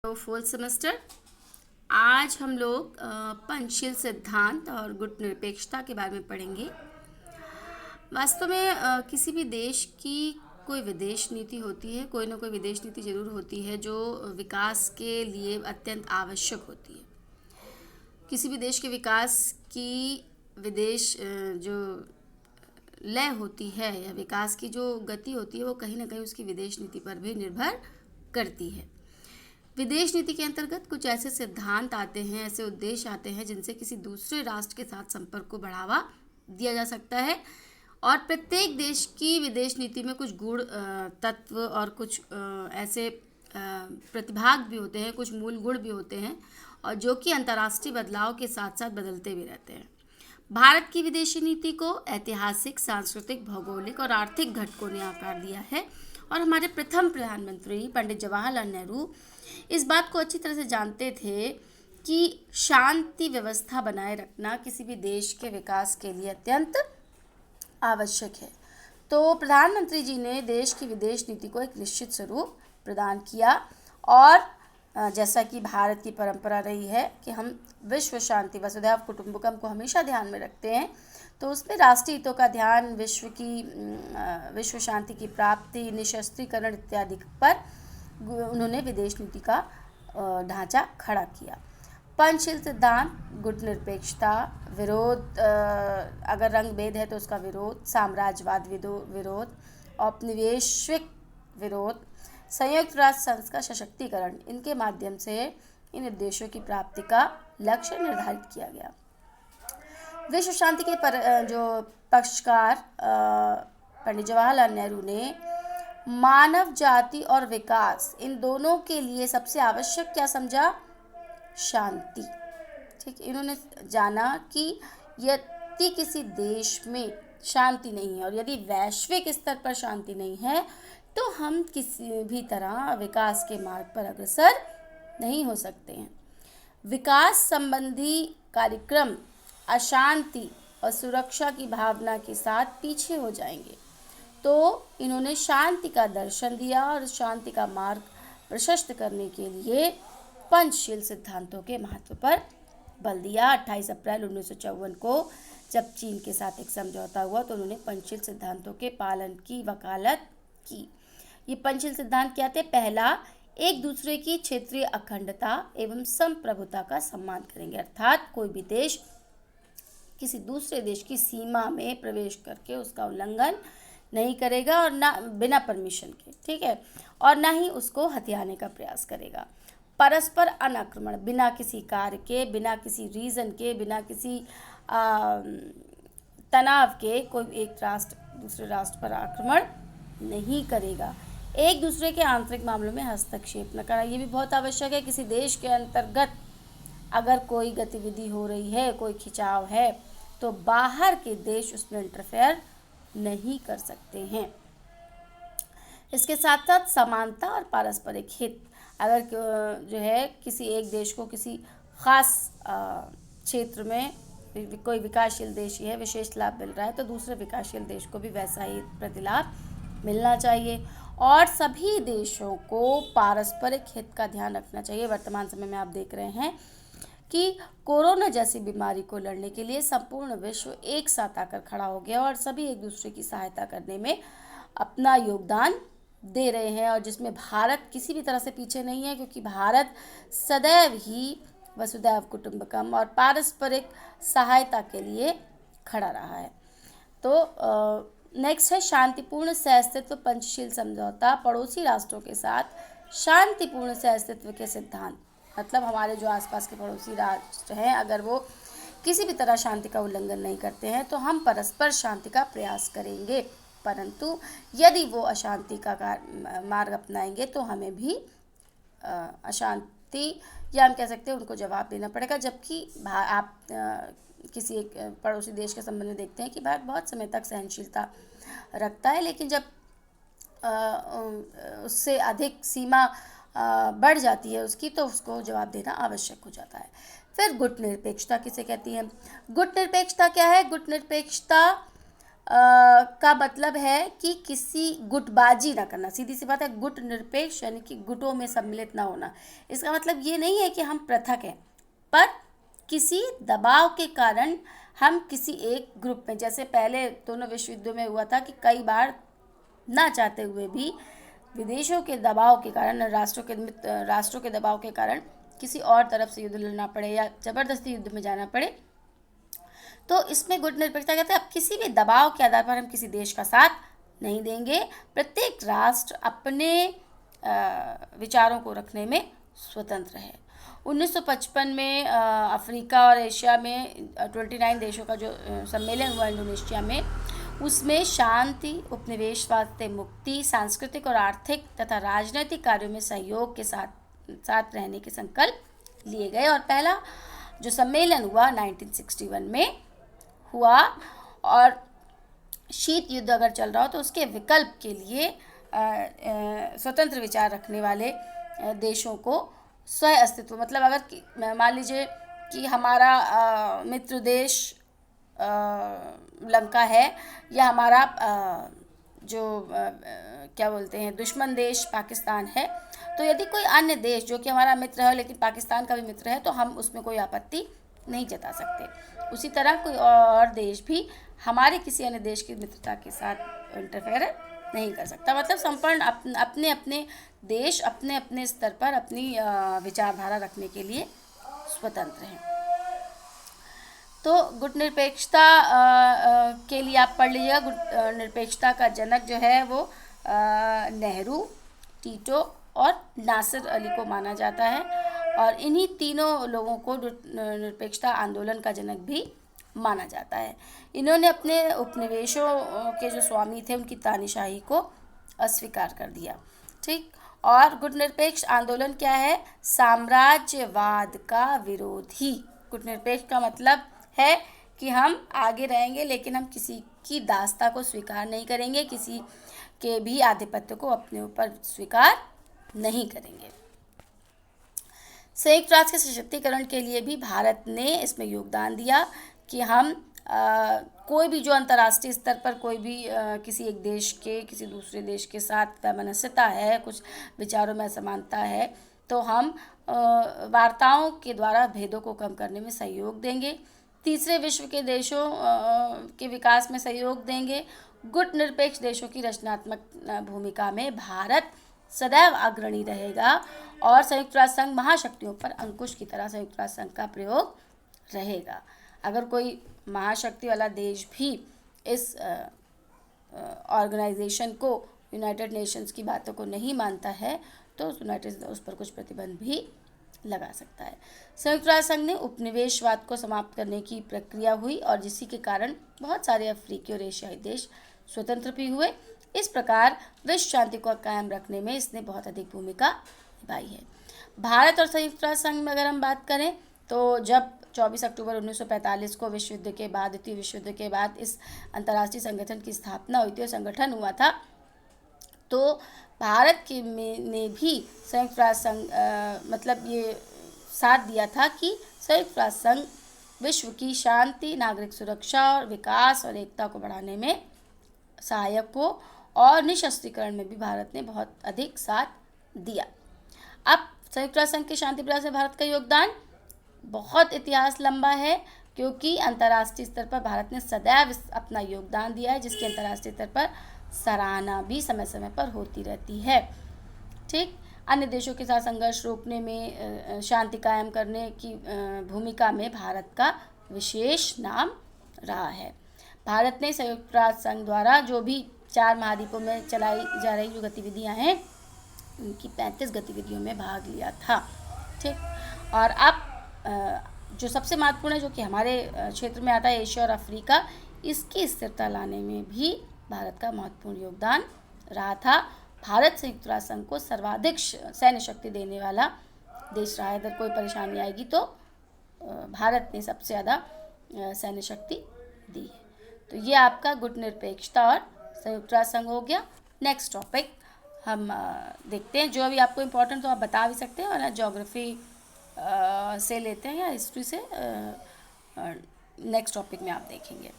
तो fourth semester आज हम लोग पंचशील सिद्धांत और गुट निरपेक्षता के बारे में पढ़ेंगे। वास्तव में किसी भी देश की कोई विदेश नीति होती है, कोई ना कोई विदेश नीति जरूर होती है जो विकास के लिए अत्यंत आवश्यक होती है। किसी भी देश के विकास की विदेश जो लय होती है या विकास की जो गति होती है वो कहीं ना कहीं उसकी विदेश नीति पर भी निर्भर करती है। विदेश नीति के अंतर्गत कुछ ऐसे सिद्धांत आते हैं, ऐसे उद्देश्य आते हैं जिनसे किसी दूसरे राष्ट्र के साथ संपर्क को बढ़ावा दिया जा सकता है। और प्रत्येक देश की विदेश नीति में कुछ गुण तत्व और कुछ ऐसे प्रतिभाग भी होते हैं, कुछ मूल गुण भी होते हैं और जो कि अंतर्राष्ट्रीय बदलाव के साथ साथ बदलते भी रहते हैं। भारत की विदेशी नीति को ऐतिहासिक, सांस्कृतिक, भौगोलिक और आर्थिक घटकों ने आकार दिया है और हमारे प्रथम प्रधानमंत्री पंडित जवाहरलाल नेहरू इस बात को अच्छी तरह से जानते थे कि शांति व्यवस्था बनाए रखना किसी भी देश के विकास के लिए अत्यंत आवश्यक है। तो प्रधानमंत्री जी ने देश की विदेश नीति को एक निश्चित स्वरूप प्रदान किया और जैसा कि भारत की परंपरा रही है कि हम विश्व शांति वसुधैव कुटुंबकम को हमेशा ध्यान में रखते हैं, तो उसमें राष्ट्रीय हितों का ध्यान, विश्व शांति की प्राप्ति, निशस्त्रीकरण इत्यादि पर उन्होंने विदेश नीति का ढांचा खड़ा किया। पंचशील सिद्धांत, गुट निरपेक्षता, विरोध, अगर रंग भेद है तो उसका विरोध, साम्राज्यवाद विरोध, औपनिवेशिक विरोध, संयुक्त राष्ट्र संघ का सशक्तिकरण, इनके माध्यम से इन उद्देश्यों की प्राप्ति का लक्ष्य निर्धारित किया गया। विश्व शांति के जो पक्षकार पंडित जवाहरलाल नेहरू ने मानव जाति और विकास, इन दोनों के लिए सबसे आवश्यक क्या समझा? शांति। ठीक, इन्होंने जाना कि यदि किसी देश में शांति नहीं है और यदि वैश्विक स्तर पर शांति नहीं है तो हम किसी भी तरह विकास के मार्ग पर अग्रसर नहीं हो सकते हैं। विकास संबंधी कार्यक्रम अशांति और सुरक्षा की भावना के साथ पीछे हो जाएंगे। तो इन्होंने शांति का दर्शन दिया और शांति का मार्ग प्रशस्त करने के लिए पंचशील सिद्धांतों के महत्व पर बल दिया। 28 अप्रैल 1954 को जब चीन के साथ एक समझौता हुआ तो उन्होंने पंचशील सिद्धांतों के पालन की वकालत की। ये पंचशील सिद्धांत क्या थे? पहला, एक दूसरे की क्षेत्रीय अखंडता एवं संप्रभुता का सम्मान करेंगे, अर्थात कोई भी देश किसी दूसरे देश की सीमा में प्रवेश करके उसका उल्लंघन नहीं करेगा और ना बिना परमिशन के, ठीक है, और ना ही उसको हथियाने का प्रयास करेगा। परस्पर अनाक्रमण, बिना किसी कार्य के, बिना किसी रीज़न के, बिना किसी तनाव के कोई एक राष्ट्र दूसरे राष्ट्र पर आक्रमण नहीं करेगा। एक दूसरे के आंतरिक मामलों में हस्तक्षेप न करना, ये भी बहुत आवश्यक है। किसी देश के अंतर्गत अगर कोई गतिविधि हो रही है, कोई खिंचाव है, तो बाहर के देश उसमें इंटरफेयर नहीं कर सकते हैं। इसके साथ साथ समानता और पारस्परिक हित, अगर जो है किसी एक देश को किसी खास क्षेत्र में कोई विकासशील देश ही है, विशेष लाभ मिल रहा है, तो दूसरे विकासशील देश को भी वैसा ही प्रतिलाभ मिलना चाहिए और सभी देशों को पारस्परिक हित का ध्यान रखना चाहिए। वर्तमान समय में आप देख रहे हैं कि कोरोना जैसी बीमारी को लड़ने के लिए संपूर्ण विश्व एक साथ आकर खड़ा हो गया और सभी एक दूसरे की सहायता करने में अपना योगदान दे रहे हैं और जिसमें भारत किसी भी तरह से पीछे नहीं है, क्योंकि भारत सदैव ही वसुधैव कुटुंबकम और पारस्परिक सहायता के लिए खड़ा रहा है। तो नेक्स्ट है शांतिपूर्ण सहअस्तित्व पंचशील समझौता, पड़ोसी राष्ट्रों के साथ शांतिपूर्ण सहअस्तित्व के सिद्धांत, मतलब हमारे जो आसपास के पड़ोसी राष्ट्र हैं, अगर वो किसी भी तरह शांति का उल्लंघन नहीं करते हैं तो हम परस्पर शांति का प्रयास करेंगे, परंतु यदि वो अशांति का मार्ग अपनाएंगे तो हमें भी अशांति या हम कह सकते हैं उनको जवाब देना पड़ेगा। जबकि आप किसी एक पड़ोसी देश के संबंध में देखते हैं कि भारत बहुत समय तक सहनशीलता रखता है, लेकिन जब उससे अधिक सीमा बढ़ जाती है उसकी, तो उसको जवाब देना आवश्यक हो जाता है। फिर गुट निरपेक्षता किसे कहती है? गुट निरपेक्षता क्या है? गुट निरपेक्षता का मतलब है कि किसी गुटबाजी ना करना, सीधी सी बात है। गुट निरपेक्ष यानी कि गुटों में सम्मिलित ना होना। इसका मतलब ये नहीं है कि हम पृथक हैं, पर किसी दबाव के कारण हम किसी एक ग्रुप में, जैसे पहले दोनों विश्व युद्धों में हुआ था कि कई बार ना चाहते हुए भी विदेशों के दबाव के कारण, राष्ट्रों के दबाव के कारण किसी और तरफ से युद्ध लड़ना पड़े या जबरदस्ती युद्ध में जाना पड़े, तो इसमें गुटनिरपेक्षता कहते हैं अब किसी भी दबाव के आधार पर हम किसी देश का साथ नहीं देंगे। प्रत्येक राष्ट्र अपने विचारों को रखने में स्वतंत्र है। 1955 में अफ्रीका और एशिया में 29 देशों का जो सम्मेलन हुआ इंडोनेशिया में, उसमें शांति, उपनिवेशवाद से मुक्ति, सांस्कृतिक और आर्थिक तथा राजनीतिक कार्यों में सहयोग के साथ रहने के संकल्प लिए गए। और पहला जो सम्मेलन हुआ 1961 में हुआ, और शीत युद्ध अगर चल रहा हो तो उसके विकल्प के लिए स्वतंत्र विचार रखने वाले देशों को स्वयं अस्तित्व, मतलब अगर मान लीजिए कि हमारा मित्र देश लंका है, या हमारा क्या बोलते हैं दुश्मन देश पाकिस्तान है, तो यदि कोई अन्य देश जो कि हमारा मित्र है लेकिन पाकिस्तान का भी मित्र है, तो हम उसमें कोई आपत्ति नहीं जता सकते। उसी तरह कोई और देश भी हमारे किसी अन्य देश की मित्रता के साथ इंटरफेयर नहीं कर सकता। मतलब संपूर्ण अपने अपने देश अपने अपने स्तर पर अपनी विचारधारा रखने के लिए स्वतंत्र हैं। तो गुटनिरपेक्षता के लिए आप पढ़ लीजिएगा। गुटनिरपेक्षता का जनक जो है वो नेहरू, टीटो और नासिर अली को माना जाता है, और इन्हीं तीनों लोगों को निरपेक्षता आंदोलन का जनक भी माना जाता है। इन्होंने अपने उपनिवेशों के जो स्वामी थे उनकी तानाशाही को अस्वीकार कर दिया। ठीक। और गुटनिरपेक्ष आंदोलन क्या है? साम्राज्यवाद का विरोधी। गुटनिरपेक्ष का मतलब है कि हम आगे रहेंगे लेकिन हम किसी की दास्ता को स्वीकार नहीं करेंगे, किसी के भी आधिपत्य को अपने ऊपर स्वीकार नहीं करेंगे। संयुक्त राष्ट्र के सशक्तिकरण के लिए भी भारत ने इसमें योगदान दिया कि हम कोई भी जो अंतर्राष्ट्रीय स्तर पर कोई भी किसी एक देश के किसी दूसरे देश के साथ वैमनस्यता है, कुछ विचारों में असमानता है, तो हम वार्ताओं के द्वारा भेदों को कम करने में सहयोग देंगे। तीसरे विश्व के देशों के विकास में सहयोग देंगे। गुट निरपेक्ष देशों की रचनात्मक भूमिका में भारत सदैव अग्रणी रहेगा, और संयुक्त राष्ट्र संघ महाशक्तियों पर अंकुश की तरह संयुक्त राष्ट्र संघ का प्रयोग रहेगा। अगर कोई महाशक्ति वाला देश भी इस ऑर्गेनाइजेशन को, यूनाइटेड नेशंस की बातों को नहीं मानता है, तो उस पर कुछ प्रतिबंध भी लगा सकता है। संयुक्त राष्ट्र संघ ने उपनिवेशवाद को समाप्त करने की प्रक्रिया हुई, और जिसी के कारण बहुत सारे अफ्रीकी और एशियाई देश स्वतंत्र भी हुए। इस प्रकार विश्व शांति को कायम रखने में इसने बहुत अधिक भूमिका निभाई है। भारत और संयुक्त राष्ट्र संघ में अगर हम बात करें, तो जब 24 अक्टूबर 1945 को विश्व युद्ध के बाद, द्वितीय विश्व युद्ध के बाद इस अंतर्राष्ट्रीय संगठन की स्थापना हुई थी और संगठन हुआ था, तो भारत ने भी संयुक्त राष्ट्र संघ मतलब ये साथ दिया था कि संयुक्त राष्ट्र संघ विश्व की शांति, नागरिक सुरक्षा और विकास और एकता को बढ़ाने में सहायक हो, और निशस्त्रीकरण में भी भारत ने बहुत अधिक साथ दिया। अब संयुक्त राष्ट्र संघ के शांति प्रयास में भारत का योगदान बहुत इतिहास लंबा है, क्योंकि अंतर्राष्ट्रीय स्तर पर भारत ने सदैव अपना योगदान दिया है, जिसकी अंतर्राष्ट्रीय स्तर पर सराहना भी समय समय पर होती रहती है। ठीक। अन्य देशों के साथ संघर्ष रोकने में, शांति कायम करने की भूमिका में भारत का विशेष नाम रहा है। भारत ने संयुक्त राष्ट्र संघ द्वारा जो भी 4 महाद्वीपों में चलाई जा रही जो गतिविधियां हैं, उनकी 35 गतिविधियों में भाग लिया था। ठीक। और अब जो सबसे महत्वपूर्ण है, जो कि हमारे क्षेत्र में आता है, एशिया और अफ्रीका, इसकी स्थिरता लाने में भी भारत का महत्वपूर्ण योगदान रहा था। भारत संयुक्त राष्ट्र संघ को सर्वाधिक सैन्य शक्ति देने वाला देश रहा है। अगर कोई परेशानी आएगी तो भारत ने सबसे ज़्यादा सैन्य शक्ति दी है। तो ये आपका गुट निरपेक्षता और संयुक्त राष्ट्र संघ हो गया। नेक्स्ट टॉपिक हम देखते हैं। जो अभी आपको इम्पोर्टेंट तो आप बता भी सकते हैं, और ज्योग्राफी से लेते हैं या हिस्ट्री से, नेक्स्ट टॉपिक में आप देखेंगे।